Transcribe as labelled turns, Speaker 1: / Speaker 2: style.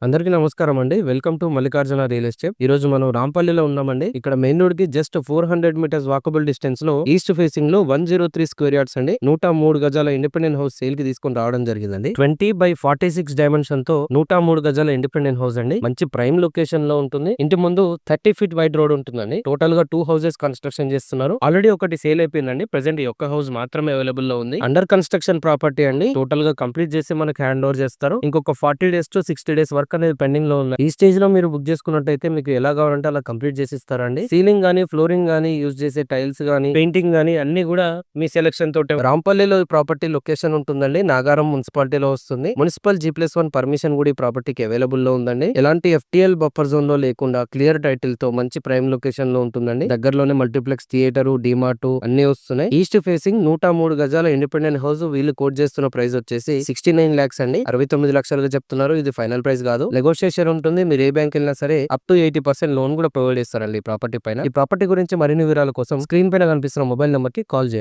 Speaker 1: అందరికీ నమస్కారం అండి. Welcome to Mallikarjuna real estate. ఈ రోజు మనం రాంపల్లిలో ఉన్నామండి. ఇక్కడ మెయిన్ రోడ్ కి జస్ట్ 400 మీటర్స్ వాకబుల్ డిస్టెన్స్ లో ఈస్ట్ ఫేసింగ్ లో 103 స్క్వేర్ యార్డ్స్ అండి 103 గజాల ఇండిపెండెంట్ హౌస్ సేల్ కి తీసుకొని రావడం జరిగిందండి. 20/46 డైమెన్షన్ తో 103 గజాల ఇండిపెండెంట్ హౌస్ అండి. మంచి ప్రైమ్ లొకేషన్ లో ఉంటుంది. ఇంటి ముందు 30 ఫీట్ వైడ్ రోడ్ ఉంటుందండి. టోటల్ గా 2 హౌసెస్ కన్స్ట్రక్షన్ చేస్తున్నారు. ఆల్రెడీ ఒకటి సేల్ అయిపోయిందండి. ప్రెసెంట్ ఈ ఒక్క హౌస్ మాత్రమే అవైలబుల్ లో ఉంది. అండర్ కన్స్ట్రక్షన్ ప్రాపర్టీ అండి. టోటల్ గా కంప్లీట్ చేసి మనకి హ్యాండ్ ఓవర్ చేస్తారు. ఇంకొక 40 days to 60 days వర్క్ అనేది పెండింగ్ లో ఉన్నాయి. ఈ స్టేజ్ లో మీరు బుక్ చేసుకున్నట్టయితే మీకు ఎలా కావాలంటే అలా కంప్లీట్ చేసి ఇస్తారండి. సీలింగ్ గానీ, ఫ్లోరింగ్ గానీ, యూజ్ చేసే టైల్స్ గానీ, పెయింటింగ్ గానీ అన్ని కూడా మీ సెలెక్షన్ తోటే. రాంపల్లిలో ఈ ప్రాపర్టీ లొకేషన్ ఉంటుందండి. నాగారం మున్సిపాలిటీలో వస్తుంది. మున్సిపల్ G+1 పర్మిషన్ కూడా ఈ ప్రాపర్టీకి అవైలబుల్ లో ఉందండి. ఎలాంటి FTL బఫర్ జోన్ లో లేకుండా క్లియర్ టైటిల్ తో మంచి ప్రైమ్ లొకేషన్ లో ఉంటుందండి. దగ్గరలోనే మల్టీప్లెక్స్ థియేటర్, డిమార్ట్ అన్ని వస్తున్నాయి. ఈస్ట్ ఫేసింగ్ 103 గజాల ఇండిపెండెంట్ హౌస్ వీళ్ళు కోట్ చేస్తున్న ప్రైస్ వచ్చేసి 69 lakhs అండి. 69 లక్షలుగా చెప్తున్నారు. ఇది ఫైనల్ ప్రైస్ కాదు. నెగోషియేషన్ ఉంటుంది. మీరు ఏ బ్యాంక్ వెళ్ళినా సరే అప్ టు 80% లోన్ కూడా ప్రొవైడ్ చేస్తారండి ఈ ప్రాపర్టీ పైన. ఈ ప్రాపర్టీ గురించి మరిన్ని వివరాల కోసం స్క్రీన్ పైన కనిపిస్తున్న మొబైల్ నెంబర్ కి కాల్ చేయండి.